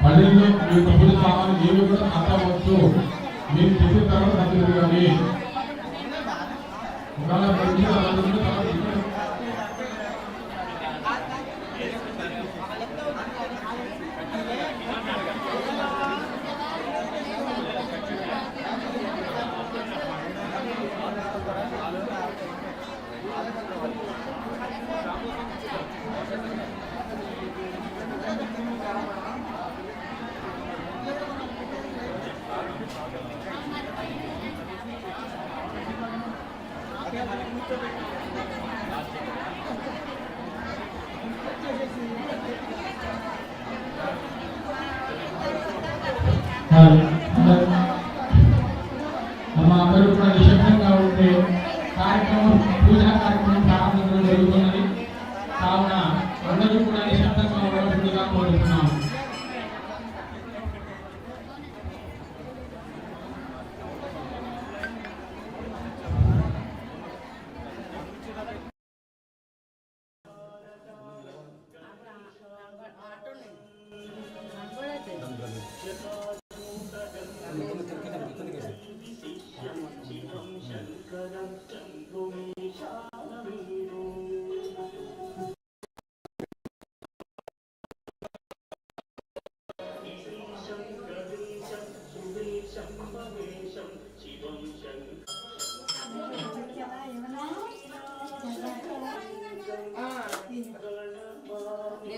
పల్లెల్లో మీ తప్పుడు సామాను ఏమి కూడా అంటవచ్చు. మీరు చెప్పిన తర్వాత మంచిది కానీ అందరూ కూడా నిశ్శబ్దంగా ఉంటే కార్యక్రమం పూజా కార్యక్రమం ప్రారంభంలో జరుగుతున్నది. కావున అందరూ కూడా నిశ్శబ్దంగా ఉండవలసిందిగా కోరుతున్నాం.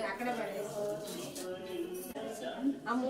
అక్కడ అమ్మ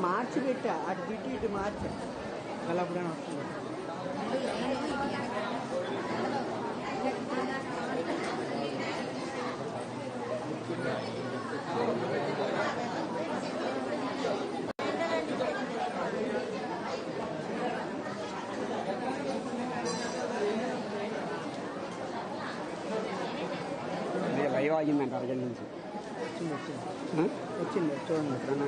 మార్చి పెట్టా అటు తిట్టి ఇటు మార్చా కలపడానికి వస్తుంది. లైవ్ ఆగిందంట అరగంట నుంచి. వచ్చింది చూడండి ఎప్పుడన్నా.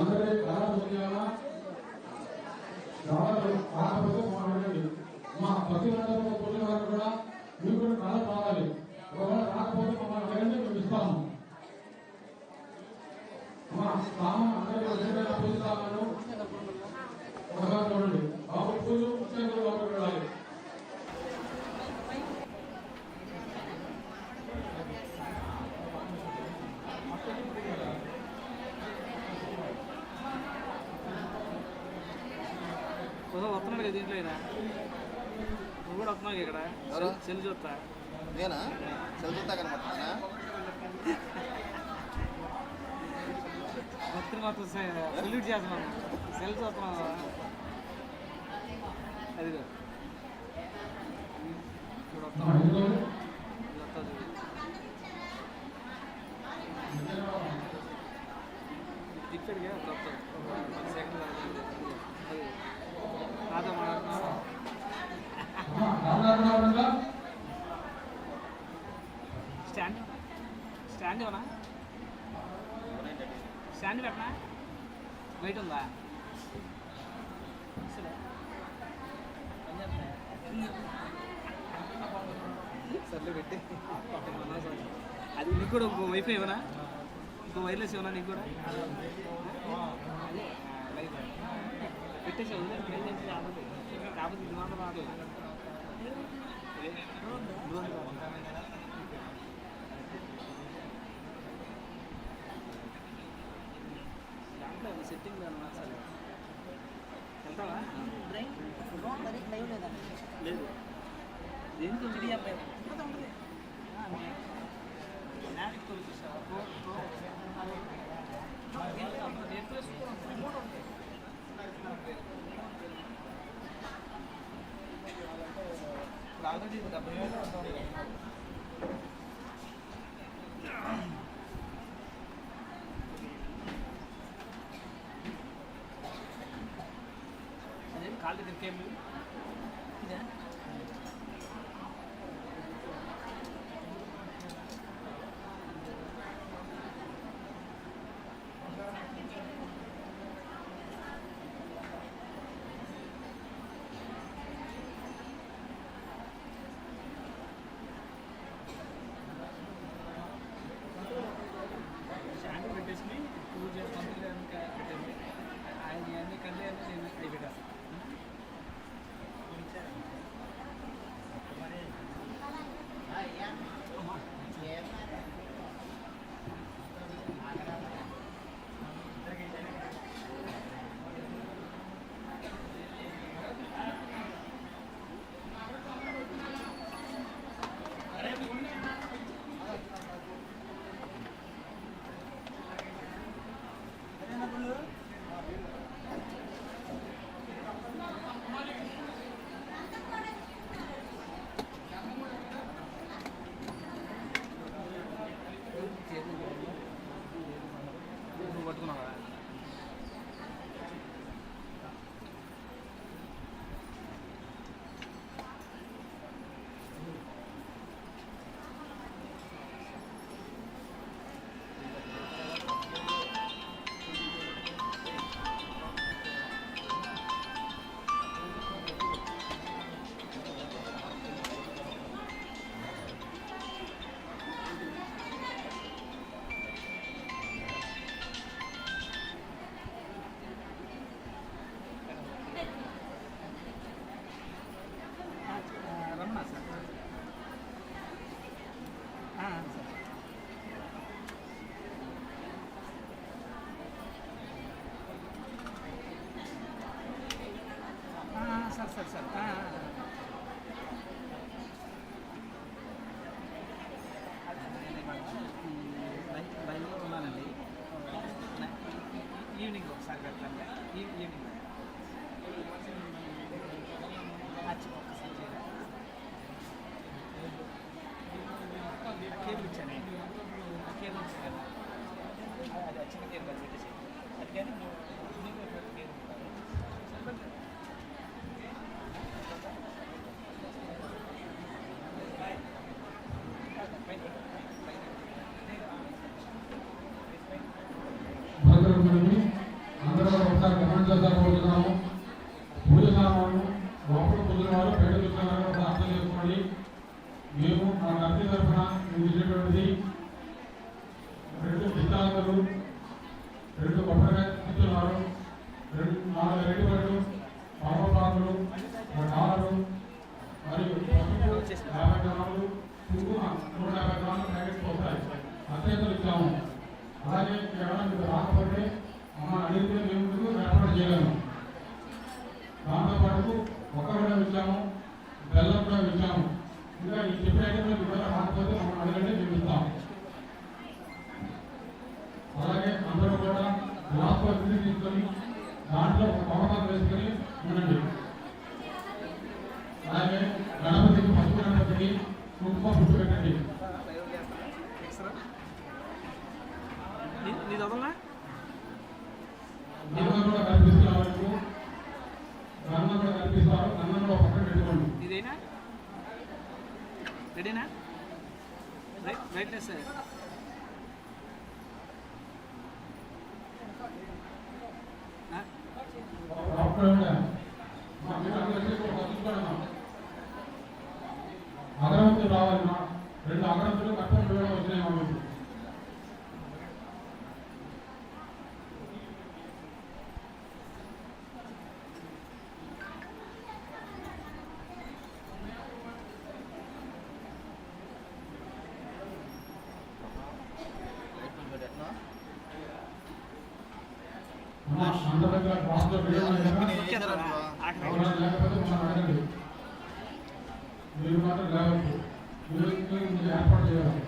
అందరి మా ప్రతి ఒక్కరు పొద్దున వరకు కూడా మీరు కూడా చాలా కావాలి. ఒకవేళ రాకపోతే మమ్మల్ని అడగండి, మేము ఇస్తాము. మా సామాన్ అందరికీ పూజ సామాను ఒకసారి చూడండి. బాబు పూజ ముఖ్యంగా లోపలికి వెళ్ళాలి. వస్తున్నాడు కదా దీంట్లో అయినా నువ్వు కూడా వస్తున్నావు ఇక్కడ సెల్ చూస్తా. నేనా సెల్ చూస్తా కనపడుతున్నా. మొత్తం మొత్తం సెల్యూట్ చేస్తున్నాను. సెల్ చూస్తున్నావు అదిగో ఇప్పుడు వస్తాను. తిప్పాడుగా అప్పుడు వస్తాడు. సెకండ్ నాతో మాట్లాడుతున్నా. స్టాండ్ స్టాండ్ ఇవ్వనా? స్టాండ్ పెట్టనా? బయట ఉందా? సర్లే పెట్టి అది నీకు కూడా ఇంకో వైఫై ఇవ్వనా? ఇంకో వైర్లెస్ ఇవ్వనా నీకు కూడా? పెట్టేసి కాకపోతే ఇది మాత్రం రాదు. దాంట్లో సెట్టింగ్ అసలు వెళ్తావా? లేదు దేనికి ఆల్రెడీ 70,000 అదేం కాల్ దగ్గర కేబుల్ ఇదే నువ్వు పట్టుకున్నావా? రమ్మన్నా సార్. సార్ సార్ బయలులో ఉన్నానండి. ఈవినింగ్ ఒకసారి పెట్టండి. ఈవినింగ్ ఒక్కసారి కేబుల్ ఇచ్చాను. కేబుల్ ఇచ్చాను. అది చిన్న కేబుల్ అది పెట్టేసి అది కానీ కేబుల్ భద్రపడిని అందరూ ఒకసారి గమనించకపోతున్నాము. పూజ సామాను లోపల పొందినవారు బయట చూస్తున్నారు. ప్రార్థన చేసుకోండి. మేము మా కంపెనీ తరఫున ఇచ్చినటువంటిది 2 విత్తనాలు, 2 కొబ్బరికాయ ఇస్తున్నారు, 4 రెడ్డిపళ్ళు, పాపపాకులు, 1 డాలరు మరియు పసుపు 50 గ్రాములు, కుంకుమ 150 గ్రాములు ప్యాకెట్స్ వస్తాయి. అత్యంతలు ఇచ్చాము. అలాగే ఎవరైనా మీకు రాకపోతే మమ్మల్ని అడిగితే మేము మీకు ఏర్పాటు చేయగలము. దాంతోపాటు ఒక్కరు ఇచ్చాము, బెల్లం కూడా ఇచ్చాము. ఇంకా ఈ చెప్పే ఐటమ్లో మీకు రాకపోతే మమ్మల్ని అడగండి, మేము ఇస్తాం. అలాగే అందరూ కూడా గ్లాస్లో విధి తీసుకొని దాంట్లో ఒక పవనాలు వేసుకొని ఉండండి. అలాగే గణపతికి పసుపు గణపతికి కుంకుమ పుట్టు పెట్టండి. నీ చదవనా? గన్నం కూడా కనిపిస్తున్న వరకు గన్నం కూడా కనిపిస్తారు. గన్నం కూడా పక్కన పెట్టుకోండి. ఇదేనా? రెడీనా? Right sir. అగరవత్తులు రావాలి. 2 అగరవత్తులు కట్టం వేయడం వచ్చినాయి మాకు. అందరి దగ్గర క్లాస్లో లేకపోతే మనం అడగండి. మీరు మాత్రం లేవచ్చు. మీరు ఏర్పాటు చేయాలి.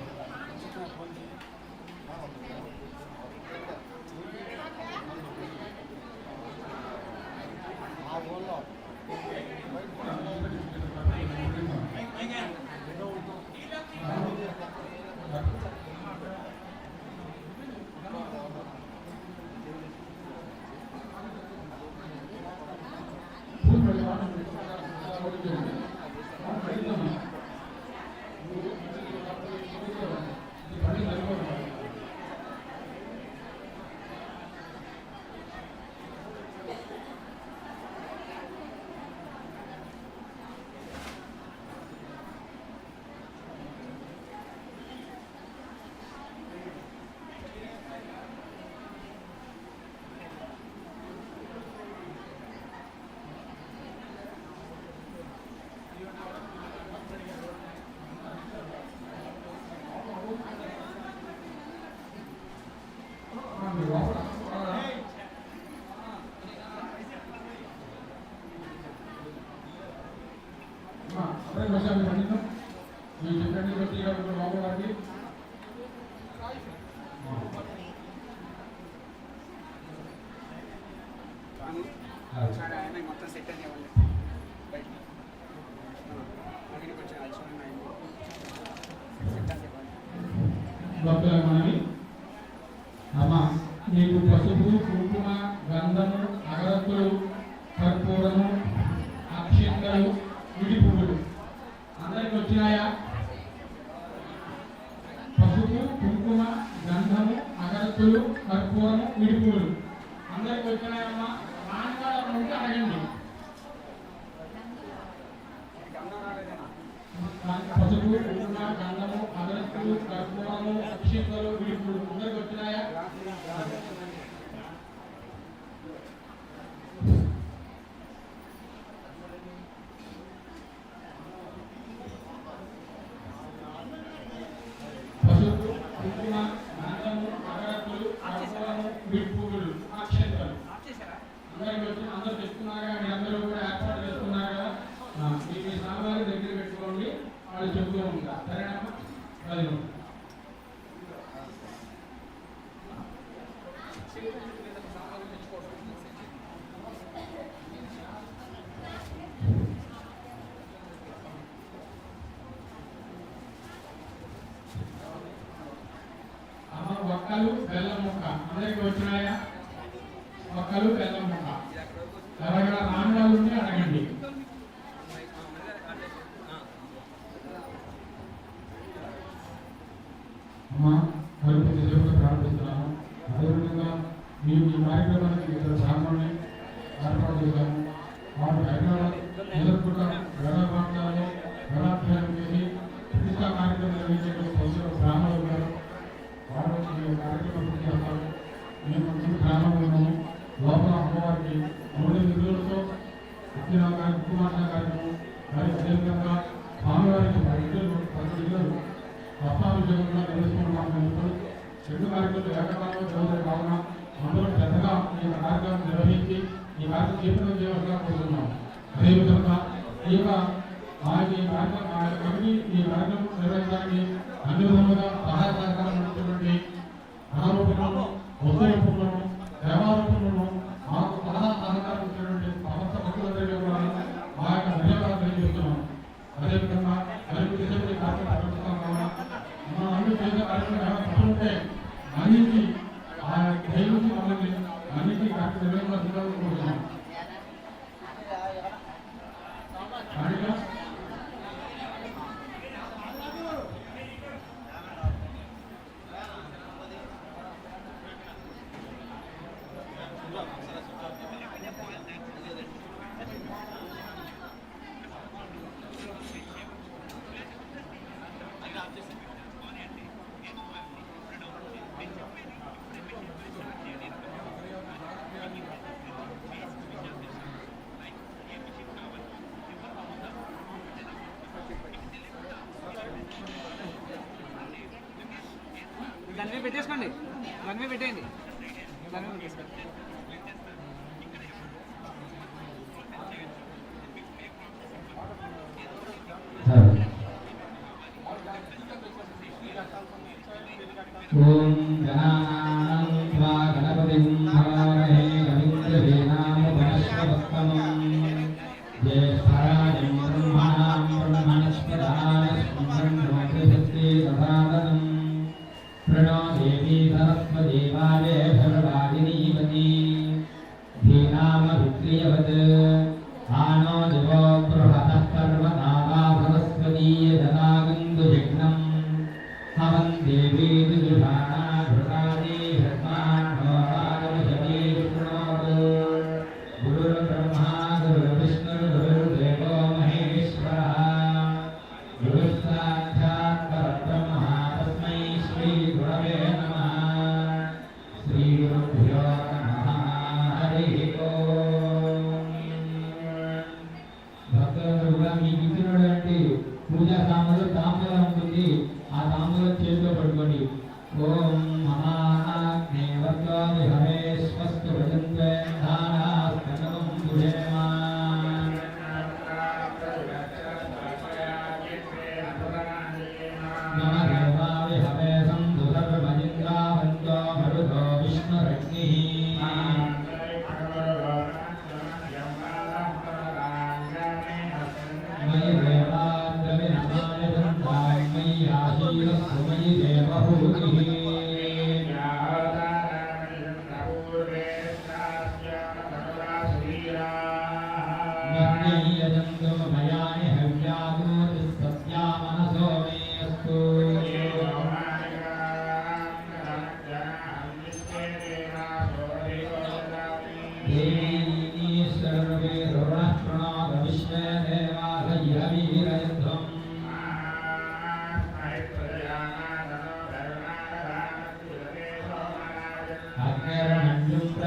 వచ్చేటప్పుడు లోపల వారికి మొత్తం సెట్ అని బయట కొంచెం భక్తులకు మనవి అమ్మ నీకు పసుపు కుంకుమ గంధము అగరత్తులు కర్పూరము అక్షింతలు విడి పువ్వులు అందరికి వచ్చినాయా? పసుపు కుంకుమ గంధము అగరత్తులు కర్పూరము విడి పువ్వులు అందరికి వచ్చినాయమ్మా? నాన్నగారు ఉంటే అడగండి. పసుపు కుంకుమ గంధము అగరత్తులు కర్పూరము అక్షింతలు విడి పువ్వులు అందరికి వచ్చినాయా? పసుపు కుంకుమ గంధము అగరత్తులు కర్పూరము విడి పువ్వులు అక్షింతలు అందరికి వచ్చి అందరూ తెచ్చుకున్నారు కదా, మీరు అందరూ కూడా ఏర్పాటు చేసుకున్నారు కదా. మీ సామాన్లు దగ్గర పెట్టుకోండి, వాళ్ళు చెప్తూ ఉంటారు. సరేనమ్మా? అది అమ్మ ఒక్కలు బెల్లం ముక్క అందరికి వచ్చినాయా? ఒక్కలు బెల్లం ముక్క ఎవరైనా రాని వాళ్ళు ఉంటే అడగండి. అమ్మ మరి కొద్దిసేపు ప్రార్థిస్తున్నాము. అదేవిధంగా మేము ఈ కార్యక్రమానికి ఇద్దరు బ్రాహ్మణుల్ని ఏర్పాటు చేశాము. వారు హైదరాబాద్ నిలబడుట వేద ప్రాంతాల్లో వేదాధ్యయనం చేసి ప్రతిష్టా కార్యక్రమం నిర్వహించేటువంటి పలువురు బ్రాహ్మణులు ఉన్నారు. వారు ఈ కార్యక్రమం పూర్తి చేస్తారు. మేము ముందు బ్రాహ్మణులు ఉన్నాము. లోపల అమ్మవారికి 3 నిధులతో అత్యన కుమార్తె కార్యక్రమం మరి అదేవిధంగా స్వామివారికి 10 ఇళ్ళు రత్నాభిషేకంగా నిర్వహిస్తున్నాం. ఇప్పుడు 2 కార్యక్రమాలు ఏకకాలంలో జరుగుతాయి కావున అందరూ పెద్దగా ఈ కార్యక్రమం నిర్వహించి ఈ కార్యక్రమం చేపట్టడం చేయవలసిగా కోరుతున్నాం. అదేవిధంగా ఈ కార్యక్రమం నిర్వహించడానికి అన్ని విధములుగా సహాయ సహకారం అందించినటువంటి అనారోగ్యాలను వస్తురూపంలోను దేవారూపంలోను మాకు సలహా సహకారం ఇచ్చినటువంటి సమస్త భక్తులందరికీ కూడా మా యొక్క ధన్యవాదాలు తెలియజేస్తున్నాం. అదేవిధంగా అభివృద్ధి చేసే కార్యక్రమం నిర్వహిస్తాం కావున మనం అన్ని చేసే కార్యక్రమం ఏమైనా తప్పులుంటే మన్నించి ఆ దైవించి మమ్మల్ని మన్నించి కార్యక్రమం నిర్వహించాల్సిందిగా కోరుతున్నాం. దాని పెట్టేసుకోండి, దాని పెట్టేయండి, దాని పెట్టేసుకోండి. ఓం గణానాం త్వా గణపతిం హవామహే కవిం కవీనాముపనిషదస్తమం జ్యేష్ఠరాజం బ్రహ్మణాం బ్రహ్మణస్పదాయ స్కందం సదాదనం ప్రణో దేవీ సరస్వతి వాజే సర్వాదినీవతి ధీనామవిక్రియవత్ ఆనో దివో బృహతః పర్వతావా సరస్వతీ యజనాగందు యజ్ఞం హవం దేవీ దుజానా భృతాది హస్మాన్నోరాగమశతీ శృణోతు గురుర్బ్రహ్మా గురుర్విష్ణుర్గురుర్దేవో మహేశ్వరः గురుః సాక్షాత్ పరబ్రహ్మ తస్మై శ్రీ గురవే నమః. శ్రీ గురుభ్యో నమః. హరి ఓం. భక్తులందరూ కూడా మీకు ఇచ్చినటువంటి పూజా సామాన్లు తాంబూలం ఉంటుంది, ఆ తాంబూలం చేతిలో పట్టుకోండి. ఓం మహాగ్నే వర్గాది హరే స్వస్తి భజంతే ధారాస్తవం భుజేమా.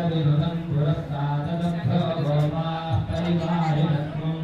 विनुतं पुरस्तादभ्यो गोपाः परिवारिणत्वम्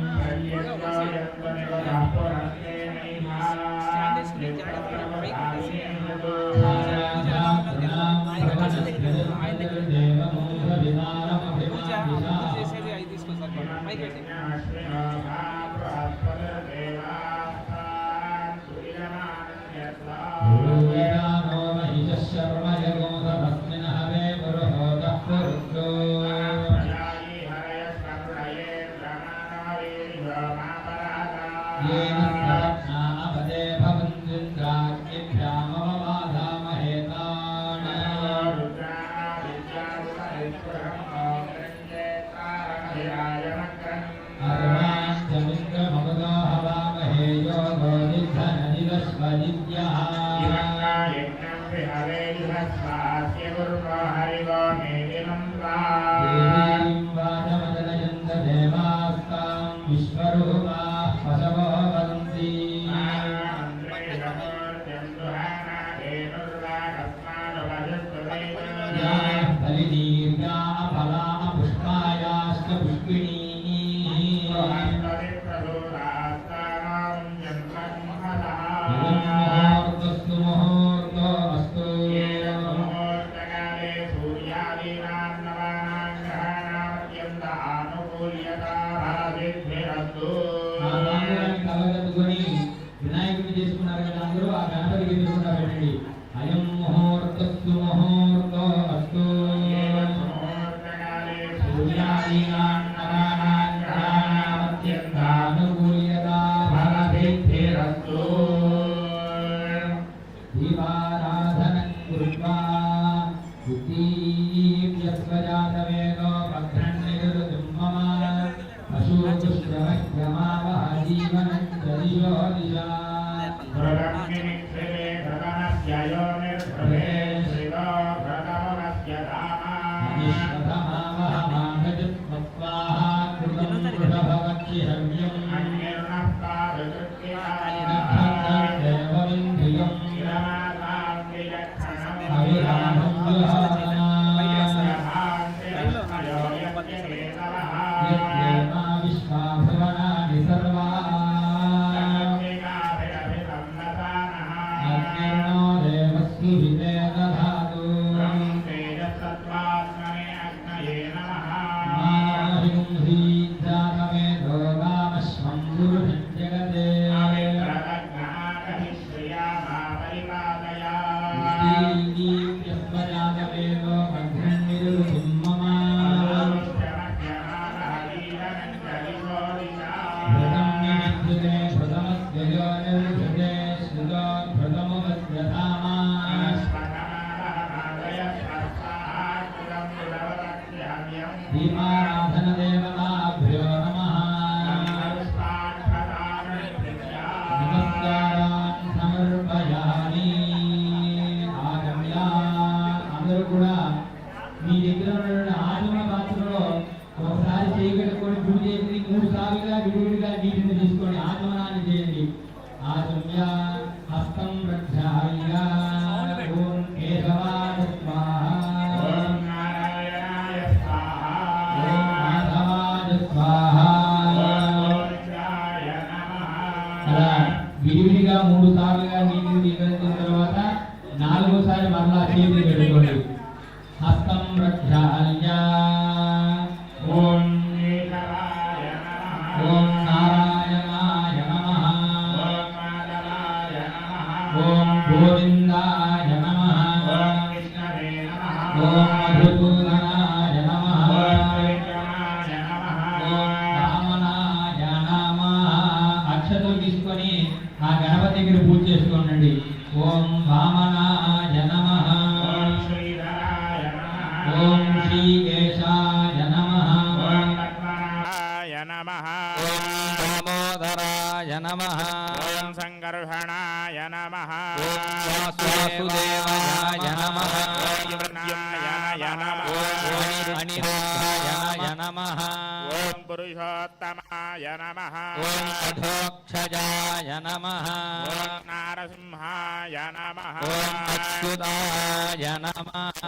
విడివిడిగా 3 సార్లుగా నీటిని తీసుకున్న తర్వాత 4వసారి మరలా చేతిని పెట్టుకోండి. హస్తం ప్రక్షాళ్య ఓం ఓం నారాయణాయ నమః ఓం గోవిందాయ నమః ఓం మధుసూదనాయ నమః ఓం వామనాయ నమః. అక్షతలు తీసుకొని ఆ గణపతి దగ్గర పూజ చేసుకోండి. ఓం వామనాయ నమః ఓం శ్రీకేశాయ నమః ఓం దామోదరాయ నమః ఓం సంకర్షణాయ నమః ఓం వాసుదేవాయ నమః ఓం నమః ఓం అనిరాయ నమః ఓం పురుషోత్తమాయ నమః ఓం అధోక్షజాయ నమః ఓం నారసింహాయ నమః ఓం అచ్యుతాయ నమః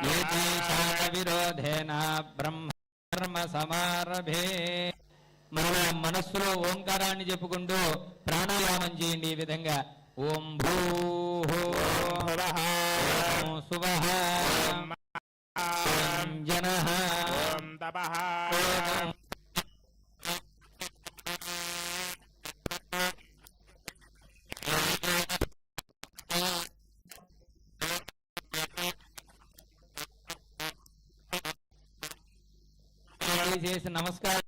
ఏతేషాన విరోధేన బ్రహ్మ సమారభే. మన మనస్సులో ఓంకారాన్ని చెప్పుకుంటూ ప్రాణాయామం చేయండి. ఈ విధంగా ఓం భూ సువః ఓం జనః ఓం తపః చేసి నమస్కారం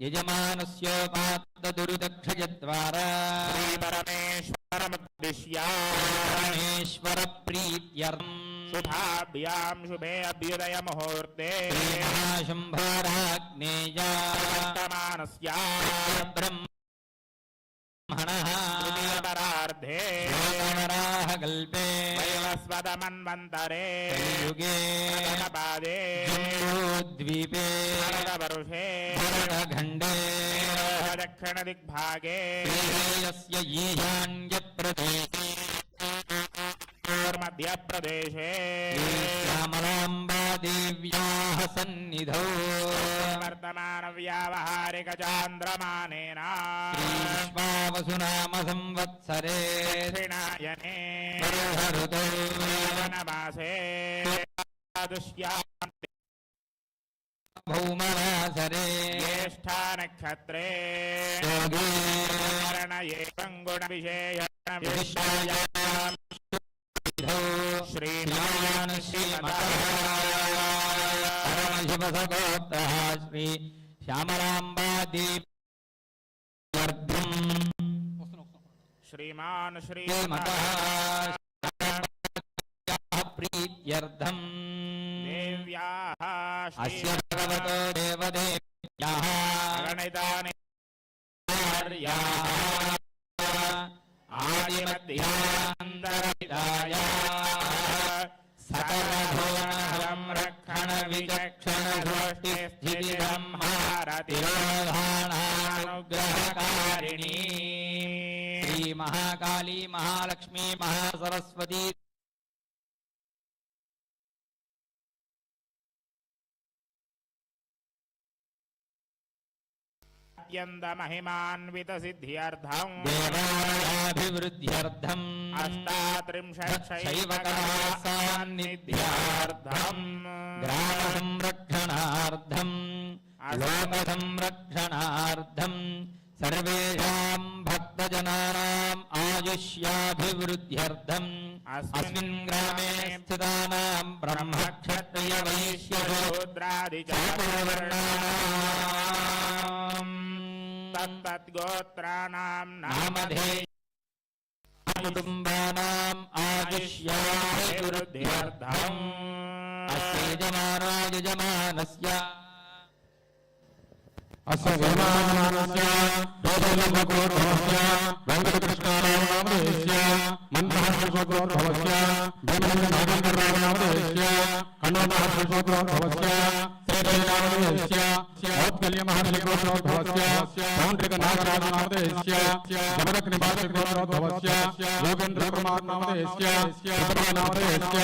యజమానస్యోపాత్తదురుదక్షయద్వారా పరమేశ్వర ప్రీత్యర్థం శుభాభ్యాం శుభే అభ్యుదయ ముహూర్తే మహాశంభారాగ్నేయా బ్రహ్మణః తృతీయపరార్ధే కల్పే వైవస్వతమన్వంతరే కలియుగే పాదే ద్వీపే భరతవర్షే భరతఖండే దక్షిణ దిగ్భాగే శ్రీయస్య ఈశాన్యప్రదేశే మధ్యప్రదేశే శ్యామలాంబాదేవ్యాः సన్నిధౌ వర్తమాన వ్యావహారిక చాంద్రమానేన శ్రీష్మావసునామ సంవత్సరే దక్షిణాయనే ఋతౌ వనమాసే దుష్యాం భౌమవాసరే జ్యేష్ఠా నక్షత్రే యోగే కరణ ఏవం గుణ విశేష విశేషాయాం శ్రీమాన్ పరమశివసగోత్రః శ్రీ శ్యామలాంబాదేవ్యర్థం శ్రీమాన్ శ్రీమతః ప్రీత్యర్థం దేవ్యాః అస్య భగవతో దేవదేవ్యాः గణితాని ఆదిమధ్యాంతరహితాయ సకలభువనహరం రక్షణ విచక్షణ సృష్టి స్థితి సంహారతిరోధానానుగ్రహకారిణీ శ్రీ మహాకాళీ మహాలక్ష్మీ మహాసరస్వతీ అత్యంత మహిమాన్విత సిద్ధ్యర్థం దేవాలయాభివృద్ధ్యర్థం అష్టాత్రింశైవకసాన్నిధ్యార్థం గ్రామ సంరక్షణార్థం లోక సంరక్షణార్థం సర్వేషాం భక్తజనానాం ఆయుష్యాభివృద్ధ్యర్థం అస్మిన్ గ్రామే స్థితానాం బ్రహ్మక్షత్రియ వైశ్య శూద్రాదిచాతుర్వర్ణానాం తత్తద్గోత్రాణాం నామధేయ కుటుంబానాం ఆయుష్యాభివృద్ధ్యర్థం అస్య యజమానస్య అస్య యజమానస్య దోషలభగోర్భవస్య వెంకటకృష్ణారామనామధేయస్య మంత్రహర్షగోర్భవస్య భీమేంద్రనాగేంద్రరామనామధేయస్య కన్నోమహర్షగోర్భవస్య శ్రీరామనామధేయస్య ఔత్కల్యమహర్షగోర్భవస్య పౌండ్రికనాగరాజనామధేయస్య జమదగ్నిమహర్షగోర్భవస్య యోగేంద్రకుమారనామధేయస్య సుబ్రహ్మణ్యనామధేయస్య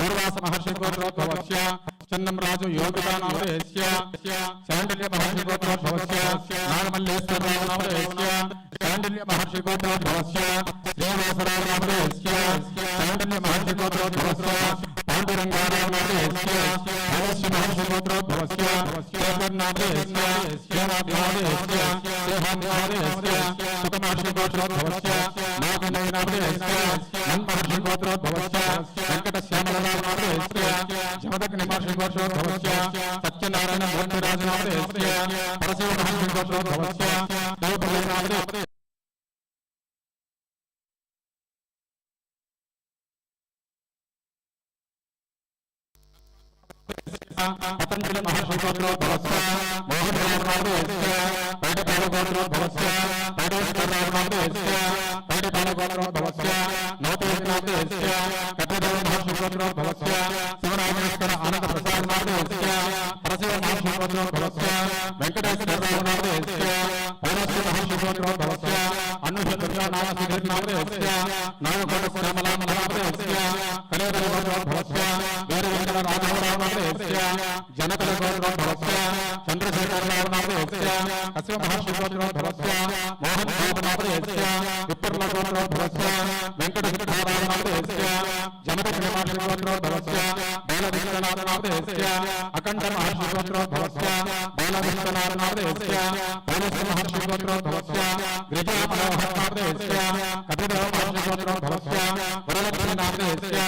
దూర్వాసమహర్షగోర్భవస్య చన్నం రాజు యోగితానామధేయస్య శాండిల్యమహర్షగోర్భవస్య నాగమల్లేశ్వరరామనామధేయస్య శాండిల్యమహర్షగోర్భవస్య శ్రీనివాసరామనామధేయస్య శాండిల్యమహర్షగోర్భవస్య పాండురంగారామనామధేయస్య మహర్షిగోత్రోద్భవస్య కేశర్నామధేయస్య శ్రీనాథనామధేయస్య శ్రీహాన్యామధేయస్య సుఖమహర్షిగోత్రోద్భవస్య నాగనయనామధేయస్య మన్మహర్షిగోత్రోద్భవస్య వెంకటశ్యామలనామధేయస్య జమదగ్నిమహర్షిగోత్రోద్భవస్య సత్యనారాయణ మూర్తిరాజనామధేయస్య పరశివమహర్షిగోత్రోద్భవస్య దేవనామధేయస్య పతంజలి మహర్షిగోత్రోద్భవస్య మోహనరామనామధేయస్య పైడిపాలగోత్రోద్భవస్య పైడేశ్వరరామనామధేయస్య పైడిపాలగోత్రోద్భవస్య నవతేజనామధేయస్య కపిలదేవ మహర్షిగోత్రోద్భవస్య శివరామేశ్వర ఆనంద ప్రసాదనామధేయస్య పరశివ మహాశివోత్రోద్భవస్య వెంకటేశ్వరరామనామదేవస్య పౌరస్య మహాశివోత్రోద్భవస్య అన్నుషద్రనామసిద్ధిర్నామదేవస్య నామకోటశ్యామలామనామదేవస్య కలేవరగోత్రోద్భవస్య వీరవేంకటరాఘవరామనామదేవస్య జనకలగోత్రోద్భవస్య చంద్రశేఖరరామనామదేవస్య కశ్యప మహాశివోత్రోద్భవస్య మోహన్రామనామదేవస్య విప్పర్లగోత్రోద్భవస్య వెంకటేశ్వరరామనామదేవస్య జనకమహాశివోత్రోద్భవస్య బాలవిశ్వనాథనామదేవస్య అఖండ మహాశివోత్రోద్భవస్య బాలవిశ్వనాథనామదేవస్య పౌరస్య మహాశివోత్రోద్భవస్య గిరిజామనోహరనామదేవస్య కపిదేవ మహాశివోత్రోద్భవస్య వరలక్ష్మీనామదేవస్య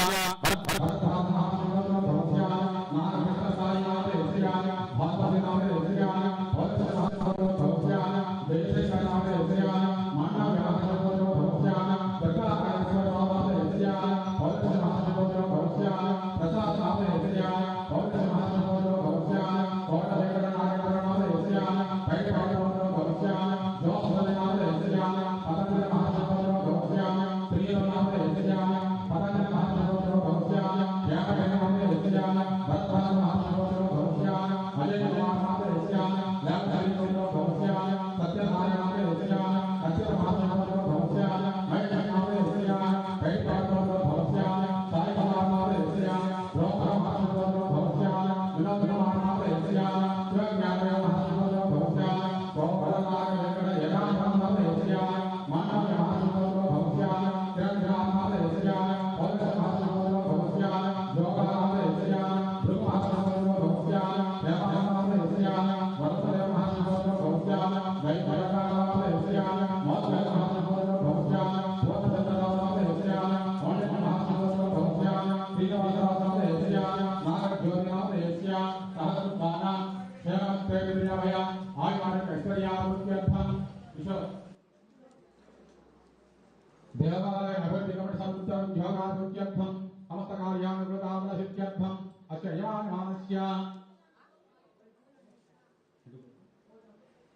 దేవాలయ అభివృద్ధికమట సంయుక్తం యోగారోగ్యర్థం సమస్త కార్యానుకృతామల సిద్ధ్యర్థం అస్య యమానస్య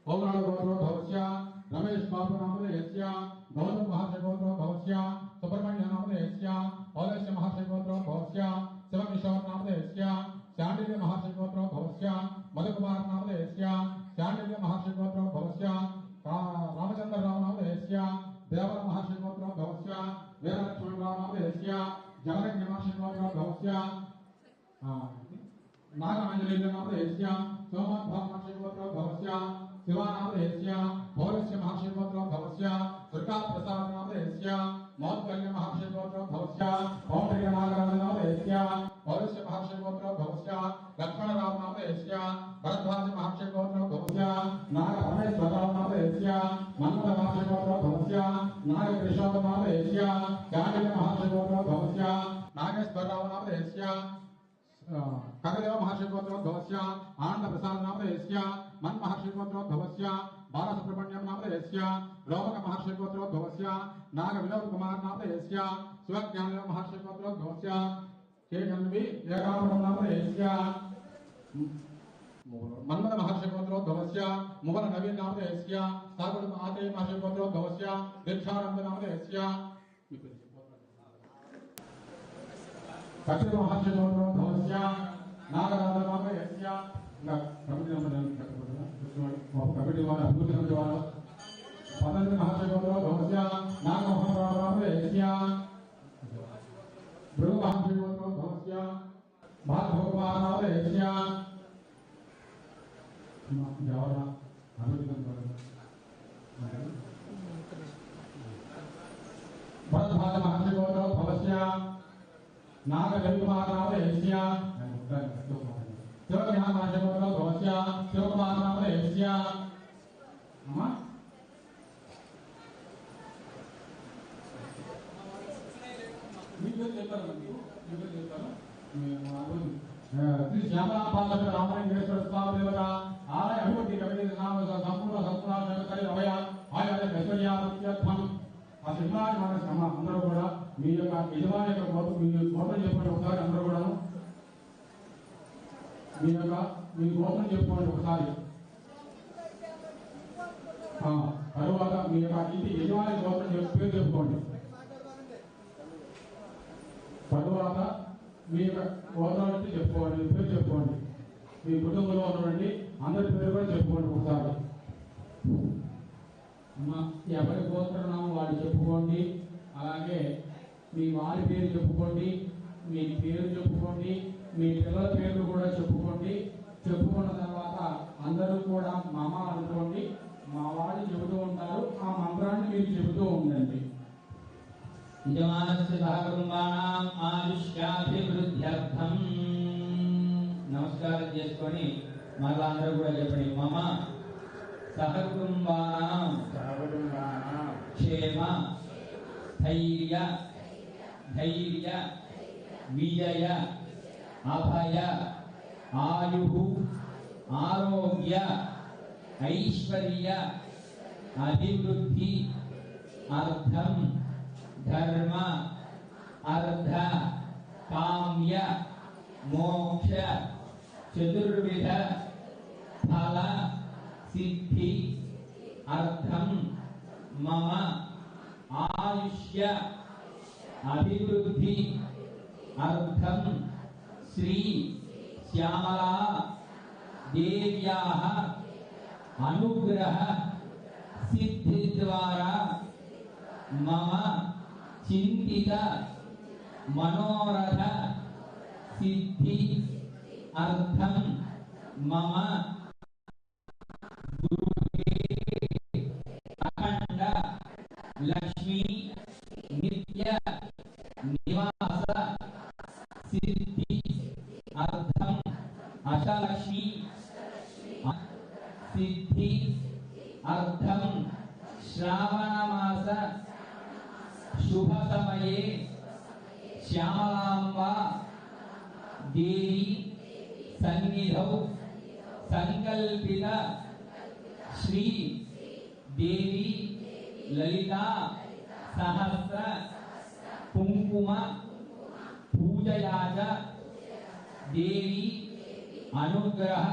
పౌరాణగోత్రోద్భవస్య రమేష్ బాబు నామధేయస్య గౌతమ మహాశయగోత్రోద్భవస్య సుబ్రహ్మణ్య నామధేయస్య పౌలస్య మహాశయగోత్రోద్భవస్య శివకిశోర్ నామధేయస్య శాండిల్య మహాశయగోత్రోద్భవస్య మధుకుమార్ నామధేయస్య శాండిల్య మహాశయగోత్రోద్భవస్య రామచంద్రరావు నామధేయస్య దేవర మహాశయగోత్రోద్భవస్య వీరలక్ష్మణరావు నామధేయస్య జగదగ్ని మహాశయగోత్రోద్భవస్య నాగాంజలి నామధేయస్య సోమోద్భవ మహాశయగోత్రోద్భవస్య శివానామధేయస్య పౌరస్య మహాశయగోత్రోద్భవస్య దుర్గాప్రసాద నామధేయస్య మౌద్గల్య మహాశయగోత్రోద్భవస్య పౌండ్రియనాగరాజ నామధేయస్య పౌరస్య మహాశయగోత్రోద్భవస్య లక్ష్మణరావు నామధేయస్య భరద్వాజ మహాశయగోత్రోద్భవస్య నాగ పరమేశ్వరరావు నామధేయస్య మన్మథ మహాశయగోత్రోద్భవస్య నాగ కృషోద నామధేయస్య శాండిల్య మహాశయగోత్రోద్భవస్య నాగేశ్వరరావు నామధేయస్య కగదేవ మహాశయగోత్రోద్భవస్య ఆనంద ప్రసాద నామధేయస్య మన్ మహాశయగోత్రోద్భవస్య బాలసుబ్రహ్మణ్యం నామధేయస్య లోమక మహాశయగోత్రోద్భవస్య నాగ వినోద్ కుమార్ నామధేయస్య శివజ్ఞాన మహాశయగోత్రోద్భవస్య కేకన్వి ఏకాపురం నామధేయస్య మన్మథ మహాశయగోత్రోద్భవస్య మువన నవీన్ నామధేయస్య సాగుడు ఆత్రేయ మహాశయగోత్రోద్భవస్య దీక్షానంద నామధేయస్య కపిల మహాశయగోత్రోద్భవస్య నాగరాజ నామధేయస్య కమిటీ వారు అభివృద్ధి కమిటీ వారు పతంజలి మహాశయగోత్రోద్భవస్య నాగమోహనరావు నామధేయస్య భృగు మహాశయగోత్రోద్భవస్య భాగవకుమార నామధేయస్య దేవర అభివృద్ధి కమిటీ భరద్వాజ మహాశయగోత్రోద్భవస్య నాగ రవికుమార నామధేయస్య శివజ్ఞాన మహాశయగోత్రోద్భవస్య శివకుమార నామధేయస్య శ్రీ శ్యామలాపాద రామలింగేశ్వర స్వామి దేవత ఆలయ అభివృద్ధి కమిటీ సంపూర్ణ సంపూర్ణ ఆయా ఐశ్వర్యార్థం ఆ సింహాన్ని మన అందరూ కూడా మీ యొక్క యజమాని యొక్క మీ గోత్రం చెప్పండి ఒకసారి అందరూ కూడా మీ గోత్రం చెప్పుకోండి ఒకసారి. తరువాత మీ యొక్క ఇంటి యజమాని గోత్రం పేరు చెప్పుకోండి. తరువాత మీ యొక్క గోత్రం చెప్పుకోండి, పేరు చెప్పుకోండి. మీ కుటుంబంలో ఉన్నటువంటి అందరి పేరు కూడా చెప్పుకోండి ఒకసారి. ఎవరి గోత్రనామం వాడు చెప్పుకోండి. అలాగే మీ వారి పేరు చెప్పుకోండి, మీ పేరు చెప్పుకోండి, మీ పిల్లల పేర్లు కూడా చెప్పుకోండి. చెప్పుకున్న తర్వాత అందరూ కూడా మమ అనుకోండి. మా వాళ్ళు చెబుతూ ఉంటారు, ఆ మంత్రాన్ని మీరు చెబుతూ ఉండండి. యజమానస్య సహకుటుంబానాం ఆయుష్యాభివృద్ధ్యర్థం. నమస్కారం చేసుకొని మళ్ళా అందరూ కూడా చెప్పండి. మమ సహకుటుంబానాం క్షేమ ధైర్య విజయ అభయ ఆయు ఆరోగ్య ఐశ్వర్య అభివృద్ధి అర్థం ధర్మ అర్థ కామ్య మోక్ష చతుర్విధ ఫల సిద్ధి అర్థం మమ ఆయుష్య అభివృద్ధి అర్థం శ్రీ శ్యామలా దేవ్యాః అనుగ్రహ సిద్ధి ద్వారా మమ చింతిత మనోరథ సిద్ధి అర్థం మమ అఖండ లక్ష్మీ నిత్య నివాస సిద్ధి అర్థం అష్టలక్ష్మీ సిద్ధి అర్థం శ్రావణ మాస శుభ సమయే శ్యామలాంబ దేవి సన్నిధౌ సంకల్పిత శ్రీ దేవి లలితా సహస్ర కుంకుమ పూజయాచ దేవి అనుగ్రహ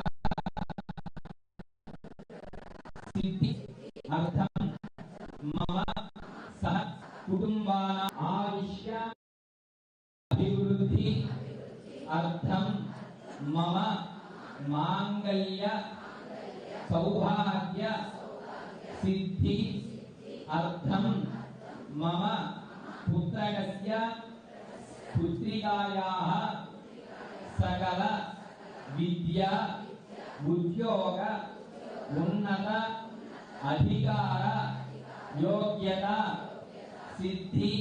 సిద్ధి అర్థం మమ సహ కుటుంబాన ఆయుష్య అభివృద్ధి అర్థం మమ మాంగళ్య సౌభాగ్య సిద్ధి అర్థం మమ పుత్రకస్య పుత్రికాయాః సకల విద్యా ఉద్యోగ ఉన్నత అధికార యోగ్యత సిద్ధి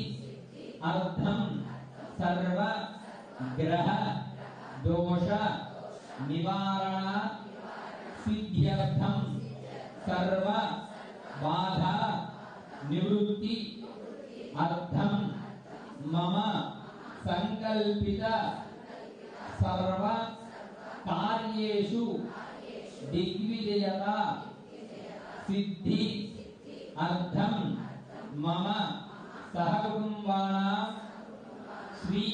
అర్థం సర్వ గ్రహ దోష నివారణ సిద్ధ్యర్థం సర్వ బాధ నివృత్తి అర్థం మమ సంకల్పిత సర్వ కార్యేషు దిగ్విజయత సిద్ధి అర్థం మమ సహకుటుంబానాం శ్రీ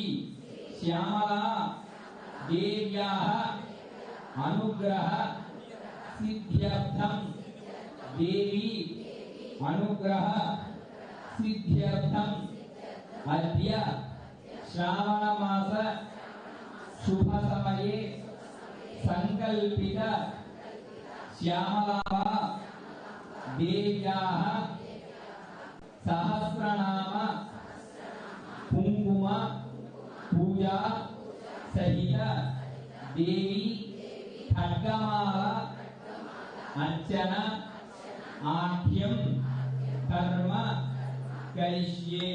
శ్యామలా దేవ్యాః అనుగ్రహ సిద్ధ్యర్థం దేవి అనుగ్రహ సిద్ధ్యర్థం అద్య శ్రావణ మాస శుభ సమయే సంకల్పిత శ్యామలా దేవ్యాః సహస్రనామ కుంకుమ పూజా సహిత దేవి ఖడ్గమాల అర్చన ఆఖ్యం కర్మ కరిష్యే.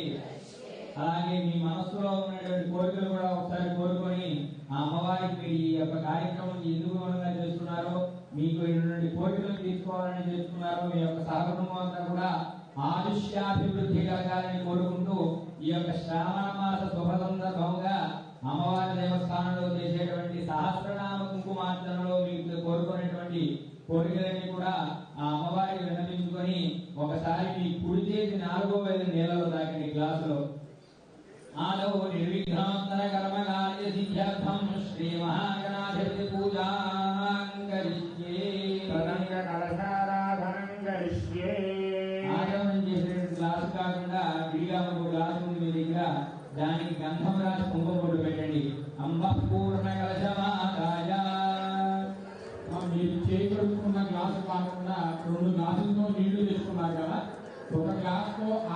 అలాగే మీ మనసులో ఉన్నటువంటి కోరికలు కూడా ఒకసారి కోరుకొని ఆ అమ్మవారికి మీరు ఈ యొక్క కార్యక్రమం ఎందుకు మనంగా చేస్తున్నారో, మీకు ఉన్నటువంటి కోరికలు తీసుకోవాలని చేస్తున్నారో, మీ యొక్క సహకుటుంబం అంతా కూడా ఆయుష్యాభివృద్ధి కలగాలని కోరుకుంటూ ఈ యొక్క శ్రావణ మాస శుభ సందర్భంగా అమ్మవారి దేవస్థానంలో చేసేటువంటి సహస్రనామ కుంకుమార్చనలో మీకు కోరుకునేటువంటి కోరికలన్నీ కూడా ఆ అమ్మవారికి విన్నపించుకొని ఒకసారి మీ కుడి చేసి 4వ వేలు నీళ్ళలో తాకండి గ్లాసులో. ఆదౌ నిర్విఘ్నాంతర కర్మకార్య సిద్ధ్యర్థం శ్రీ మహాగణాధిపతి పూజాం కరిష్యే. తదంగ కలశారాధనం కరిష్యే. ఆగమనం చేసినటువంటి గ్లాసు కాకుండా విడిగా ఒక గ్లాసు ఉంది మీ దగ్గర, దానికి గంధం రాసి కుంకుమ బొట్టు పెట్టండి. అంబ పూర్ణ కలశమాదాయ. మీరు చేయి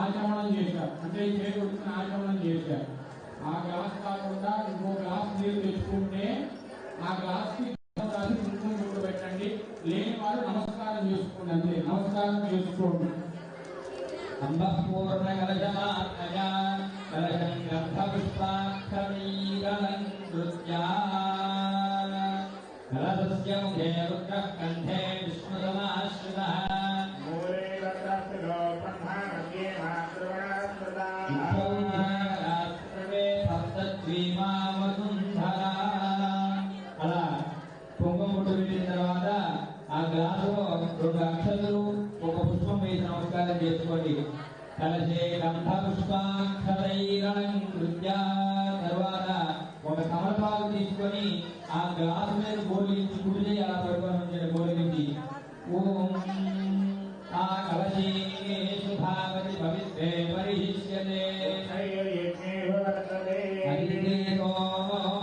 ఆచమనం చేశారు, అంటే ఈ చేతి ఉడుకుని ఆచమనం చేశారు. ఆ గ్లాస్ కాకుండా ఇంకో గ్లాస్ నీరు తెచ్చుకుంటే ఆ గ్లాస్కి రాసి కుంకుమ గుడ్డు పెట్టండి. లేని వారు నమస్కారం చేసుకోండి, అంతే. నమస్కారం చేసుకోండి. అంబపూర్ణ కలశమాత్మజా కలశం గంధ పుష్పాక్షరీరణం నృత్యా కలశస్య ముఖే రుద్రః కంఠే విష్ణుసమాశ్రితః మూలే వక్రస్థితో బ్రహ్మణ్యే మాతృగణస్మృతాః అలా కుంకుమ బొట్టు పెట్టిన తర్వాత ఆ గ్లాసులో 2 అక్షతలు ఒక పుష్పం వేసి నమస్కారం చేసుకోండి. కలశే గంధ పుష్పాక్షరైరణం నృత్యా. తర్వాత ఒక కమలపాలు తీసుకొని ఆ గ్లాసు మీద బోర్లించి కుడి చేయి అలా పడుకొని ఉంచండి. బోర్లించి ఓం ఆ కలశేషు భాగవతి పవిత్రే పరిహిష్యతే యజ్ఞే వర్తతే అదిదేవో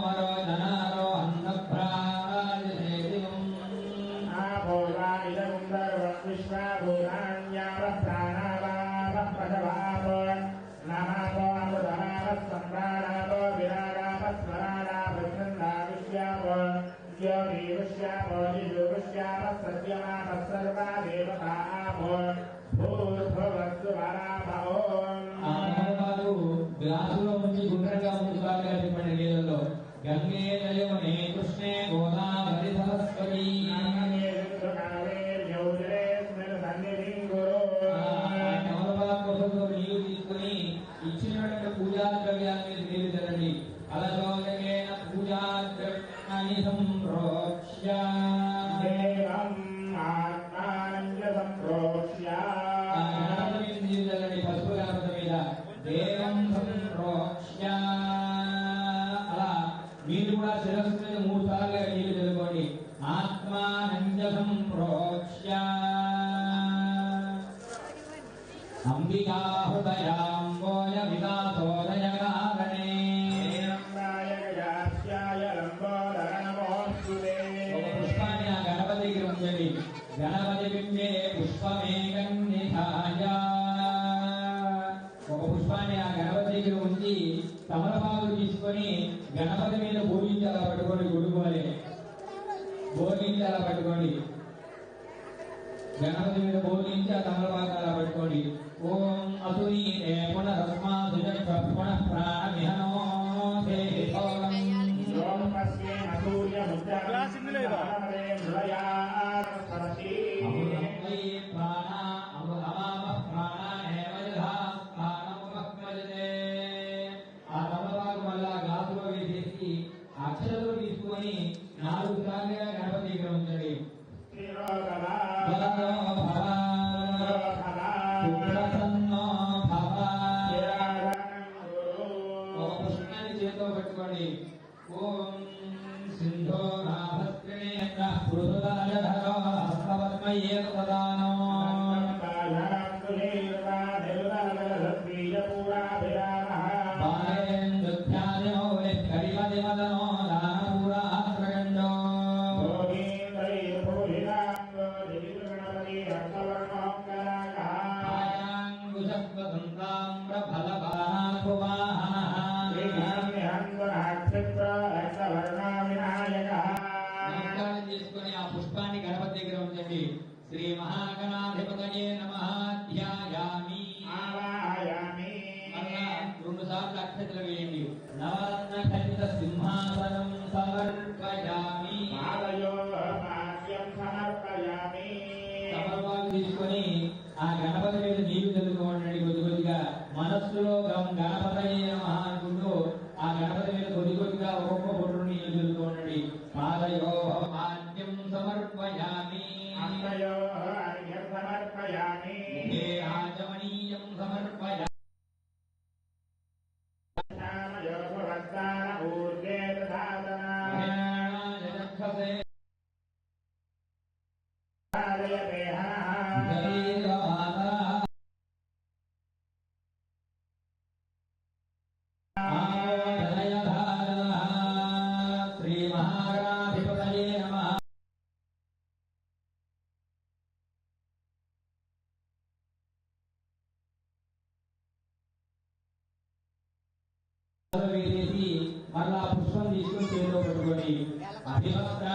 మరో ధనారో అన్నప్రాజసేదివం ఆభోగానిదం సర్వం విశ్వాభూతాన్యావ ప్రాణావావ ప్రజవావ నమావో అమృతమావ సంప్రాణావ విరాగావ స్మరాణావ చందా విశ్యావ జ్యోతి విశ్యావ జిజు విశ్యావ సత్యమావ సర్వా దేవతావ భూర్భువస్సు వరాభో ఆ మహాబాలు గ్లాసులో నుంచి గుండ్రంగా ముందు సాగా చెప్పండి. నీళ్ళలో గంగే యమునే కృష్ణే గోదావరి సరస్వతి. కమలపాకు నీళ్లు తీసుకుని ఇచ్చినటువంటి పూజా ద్రవ్యాల మీద నీళ్లు చల్లండి. అలశోకేన పూజా ద్రవ్యాన్ని సంప్రోక్ష్య నీళ్లు చల్లండి. పసుపు గణపతి మీద దేవం సంప్రోక్ష్య. అలా మీరు కూడా శిరస్సు మీద 3 సార్లు నీళ్లు చల్లుకోండి. ఆత్మానంద సంప్రోక్ష్య అంబికా హృదయాంబోయ విలాసోదయ కారణే. ఒక పుష్పాన్ని ఆ గణపతి దగ్గర ఉంచండి. గణపతి పిండే పుష్పమేకం నిధాయ. ఒక పుష్పాన్ని ఆ గణపతి దగ్గర ఉంచి తమలపాకులు తీసుకొని గణపతి మీద బోధించి అలా పట్టుకోండి. గుడుకోవాలి బోధించి అలా పట్టుకోండి. గణపతి మీద బోధించి ఆ తమలపాకు అలా పట్టుకోండి. ఓం అసురీ పునరస్మా సుజక్ష పునః ప్రాణమిహనో ఆ తమలపాకు మళ్ళా గ్లాసులో వేసేసి అక్షరలు తీసుకొని 4 సార్లుగా గణపతి దగ్గర ఉంచండి. ఒక పుష్పాన్ని చేతితో పట్టుకోండి. ఓం సింధో నాభస్త్రినేత్ర పురుషదాయధరో హస్తపద్మయేక ప్రదానో బాలేంద్రుధ్యాదినో కరిపదిమదనో దానపూరాత్రగండో నమస్కారం చేసుకుని ఆ పుష్పాన్ని గణపతి దగ్గర ఉంచండి. శ్రీ మహాగణాధిపతయే నమః ధ్యాయామి. మళ్ళా 2 సార్లు అక్షతలు వేయండి. నవరత్న ఖచ్చిత సింహాసనం సమర్పయామి. తమలపాకు తీసుకొని ఆ గణపతి మీద నీళ్లు చల్లుకోండి. కొద్దిగా మనస్సులో గణపతయే నమః అనుకుంటూ ఆ గణపతి మీద కొద్దిగా ఒక్కొక్క బొట్టు నీళ్లు చల్లుకోండి. పాదయో మాద్యం సమర్పయామి. ముఖే ఆచమనీయం సమర్పయామి. వేసేసి మళ్ళా పుష్పం తీసుకుని చేతిలో పట్టుకొని అభివస్త్ర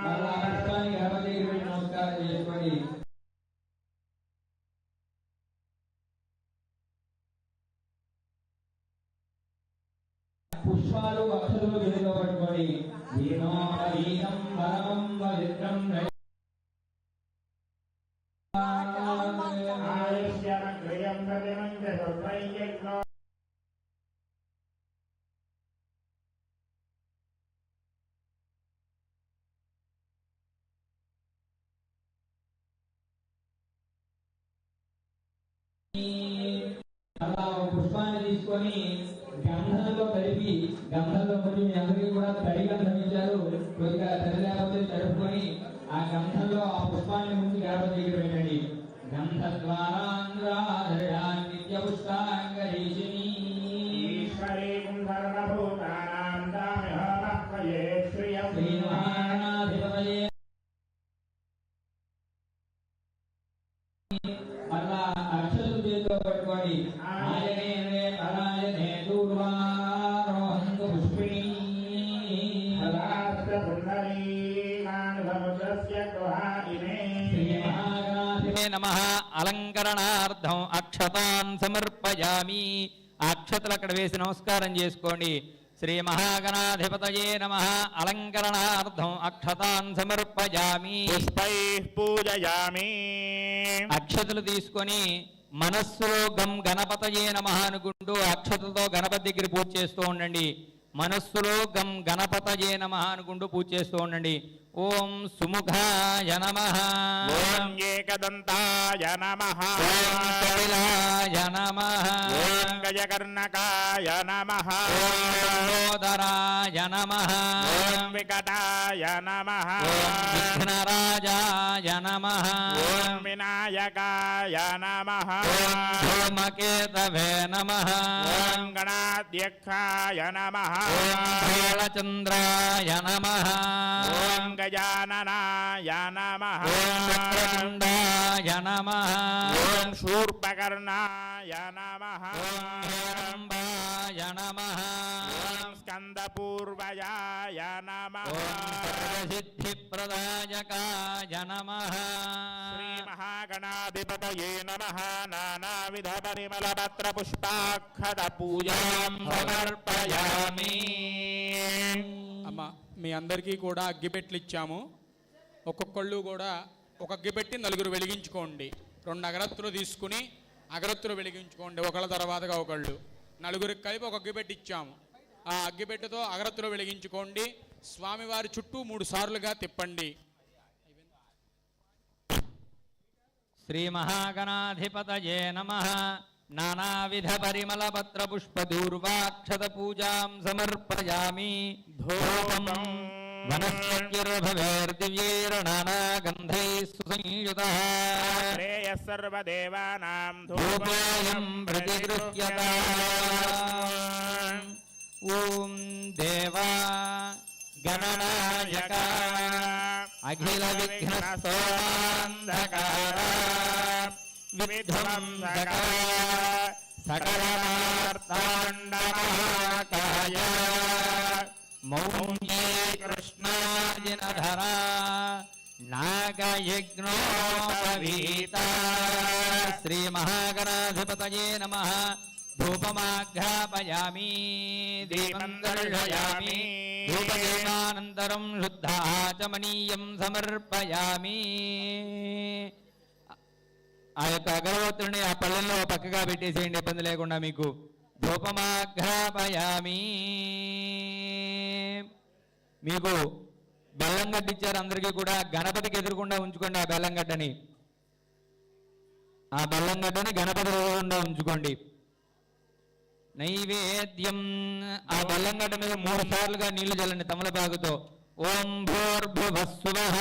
మళ్ళా పుష్పాన్ని గణపతి దగ్గర పెట్టి నమస్కారం చేసుకొని పుష్పాలు అక్షతులు చేతిలో పట్టుకొని వీణోదీనం వరమం పవిత్రం ఆయుష్యమగ్రయం ప్రతిమంచ సుప్రయజ్ఞో అలా పుష్పాన్ని తీసుకొని గంధంలో కలిపి గంధంలో కొన్ని మీ అందరికీ కూడా తడి గంధం ఇచ్చారు కొద్దిగా తడి లేకపోతే తడుపుకొని ఆ గంధంలో ఆ పుష్పాన్ని ముందు గణపతి దగ్గర పెట్టండి నిత్య పుష్పాంగరీషిణి ఈశ్వరీ సర్వభూతానాం దామిహోమహ్వయే శ్రియం శ్రీమహాగణాధిపతయే మళ్ళా అక్షతులు చేతిలో పట్టుకోండి ఆయనే పరాయనే దూర్వారోహంతు పుష్పిణీ సదాస్య పుండరీకాన్ సముద్రస్య గుహాయినే శ్రీమహాగణాధిపతయే నమః అలంకరణార్థం అక్షతాన్ సమర్పయామి. అక్షతలు అక్కడ వేసి నమస్కారం చేసుకోండి. శ్రీ మహాగణాధిపతయే నమః అలంకరణార్థం అక్షతాన్ సమర్పయామి. పుష్పైః పూజయామి. అక్షతలు తీసుకొని మనస్సులో గం గణపతయే నమః అనుకుంటూ అక్షతతో గణపతి దగ్గర పూజ చేస్తూ ఉండండి. మనస్సులో గం గణపతయే నమః అనుకుంటూ పూజ చేస్తూ ఉండండి. ఓం సుముఖాయ నమః, ఓం ఏకదంతాయ నమః, ఓం కపిలాయ నమః, ఓం గజకర్ణకాయ నమః, ఓం లంబోదరాయ నమః, ఓం వికటాయ నమః, ఓం విఘ్నరాజాయ నమః, ఓం వినాయకాయ నమః, ఓం ధూమకేతవే నమః, ఓం గణాధ్యక్షాయ నమః, ఓం బాలచంద్రాయ నమః, ఓం గజాననాయ నమః, ఓం వక్రతుండాయ నమః, ఓం శూర్పకర్ణాయ నమః, ఓం హేరంబాయ నమః, ఓం స్కందపూర్వయాయ నమః, ఓం సర్వసిద్ధిప్రదాయకాయ నమః. శ్రీ మహాగణాధిపతయే నమః. నానావిధ పరిమళపత్ర పుష్పాక్షత పూజాం సమర్పయామి. అమ్మ మీ అందరికీ కూడా అగ్గిపెట్లు ఇచ్చాము. ఒక్కొక్కళ్ళు కూడా ఒక అగ్గిపెట్టి నలుగురు వెలిగించుకోండి. 2 అగరత్తులు తీసుకుని అగరత్తులు వెలిగించుకోండి. ఒకళ్ళ తర్వాతగా ఒకళ్ళు నలుగురికి కలిపి ఒక అగ్గిపెట్టి ఇచ్చాము. ఆ అగ్గిపెట్టెతో అగరత్తులు వెలిగించుకోండి. స్వామివారి చుట్టూ 3 సార్లుగా తిప్పండి. శ్రీ మహాగణాధిపతయే నమః. నానావిధ పరిమళపత్ర పుష్పదూర్వాక్షత పూజాం సమర్పయామి. ధూపం వనస్పతిర్భవేర్దివ్యైర్నానాగంధైः సుసంయుతः శ్రేయః సర్వదేవానాం ధూపోऽयं प्रतिगृह्यताम्. ఓం దేవా గణనాయక అఖిల విఘ్నస్తోంధకార విధ్వంసక సకలమార్తాండమహాకాయ మౌంజీ కృష్ణాజినధరా నాగయజ్ఞోపవీత. శ్రీ మహాగణాధిపతయే నమః. ధూపమాఘ్రాపయామి, దీపం దర్శయామి, ధూపదీపానంతరం శుద్ధాచమనీయం సమర్పయామి. ఆ యొక్క అగరవత్తుని ఆ పళ్ళెంలో పక్కగా పెట్టేసేయండి, ఇబ్బంది లేకుండా మీకు. ధూపమాఘ్రాపయామి. మీకు బెల్లం గడ్డ ఇచ్చారు అందరికీ కూడా. గణపతికి ఎదురుకుండా ఉంచుకోండి ఆ బెల్లం గడ్డని. ఆ బెల్లం గడ్డని గణపతి ఎదురుకుండా ఉంచుకోండి. నైవేద్యం ఆ బెల్లం గడ్డ మీద 3 సార్లుగా నీళ్లు చల్లండి తమలపాకుతో. ఓం భూర్భువస్సువః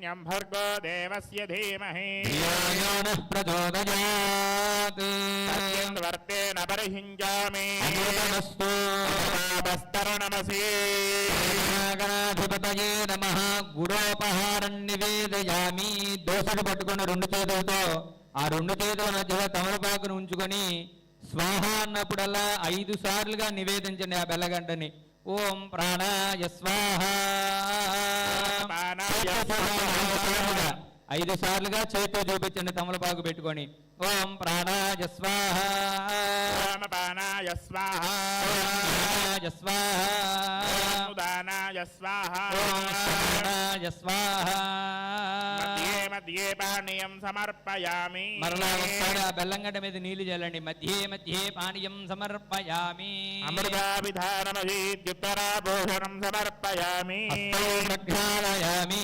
वरेण्यं भर्गो देवस्य धीमहि धियो यो नः प्रचोदयात् तद्यन्वर्तेन परिहिञ्जामि अमृतमस्तु पापस्तरणमसि గణాధిపతయే నమః గురోపహారం నివేదయామి దోసడు పట్టుకొని రెండు చేతులతో ఆ రెండు చేతుల మధ్యలో తమలపాకును ఉంచుకొని స్వాహ అన్నప్పుడల్లా 5 సార్లుగా నివేదించండి ఆ బెల్లగంటని. ఓం ప్రాణాయ స్వాహ 5 సార్లుగా చేతితో చూపించండి తమలపాకు పెట్టుకొని. ఓం ప్రాణాయ స్వాహ పానాయ స్వాహ స్వాహ ఉదానాయ స్వాహ స్వాహ మధ్యే మధ్యే పానీయం సమర్పయామి. మరలా ఒకసారి ఆ బెల్లంగడ్డ మీద నీళ్లు చల్లండి. మధ్యే మధ్యే పానీయం సమర్పయామి. అమృతాభిధానమీత్యుత్తరాభూషణం సమర్పయామి. ప్రక్షాళయామి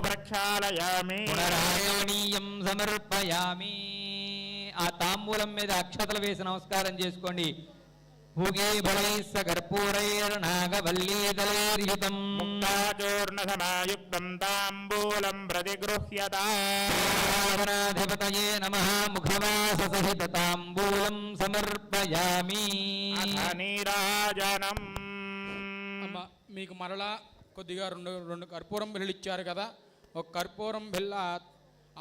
ప్రక్షాళయామి పునరాయోనీయం సమర్పయామి. ఆ తాంబూలం మీద అక్షతలు వేసి నమస్కారం చేసుకోండి. భుగే బలైస్స కర్పూరైర్నాగవల్లీదలైర్యుతం ముక్తాచూర్ణ సమాయుక్తం తాంబూలం ప్రతిగృహ్యతాధిపతయే నమః ముఖవాస సహిత తాంబూలం సమర్పయామి. నీరాజనం. అమ్మ మీకు మరలా కొద్దిగా రెండు కర్పూరం బిళ్ళలు ఇచ్చారు కదా, ఒక కర్పూరం బిళ్ళ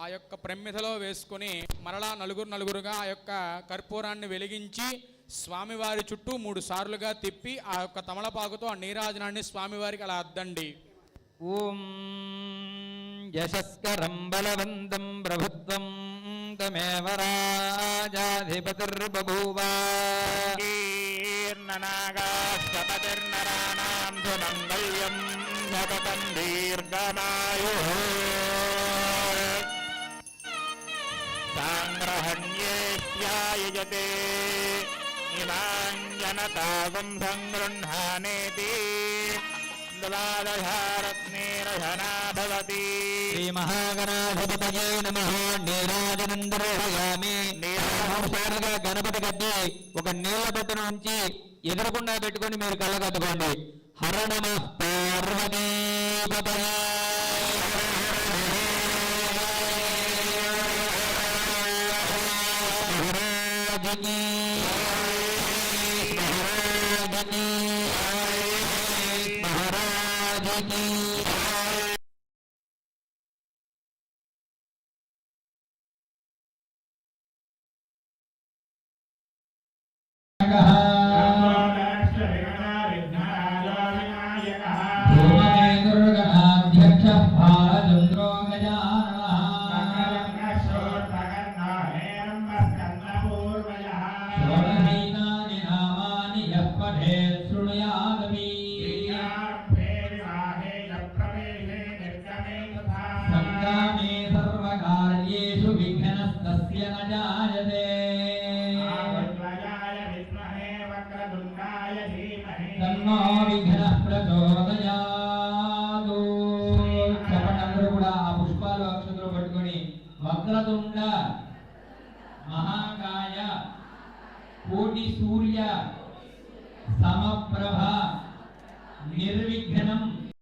ఆ యొక్క ప్రమిదలో వేసుకొని మరలా నలుగురుగా ఆ యొక్క కర్పూరాన్ని వెలిగించి స్వామివారి చుట్టూ 3 సార్లుగా తిప్పి ఆ యొక్క తమలపాకుతో ఆ నీరాజనాన్ని స్వామివారికి అలా అద్దండి. ఓం యశస్కరం బలవంతం ప్రభుత్వం తమేవ రాజాధిపతిర్బభూవ. కీర్ణనాగాష్టపతిర్నరాణాం సుమంగళ్యం సతతం దీర్ఘమాయుః. సాంగ్రహణ్యేష్యాయజతే ఇమాంజనతాగం సంగృహ్ణానేతి ద్వాదశారత్నేరధనా భవతి. శ్రీ మహాగణాధిపతయే నమః. నీరాజనం దర్శయామి. నీరాజనంగా గణపతి గడ్డి ఒక నీళ్ల బొట్టును ఉంచి ఎదురకుండా పెట్టుకొని మీరు కళ్ళగట్టుకోండి. హర నమః పార్వతీపతయే. చెప్పండి కూడా ఆ పుష్పాలు అక్షతులు పట్టుకొని వక్రతుండ మహాకాయ కోటి సూర్య సమప్రభ నిర్విఘ్నం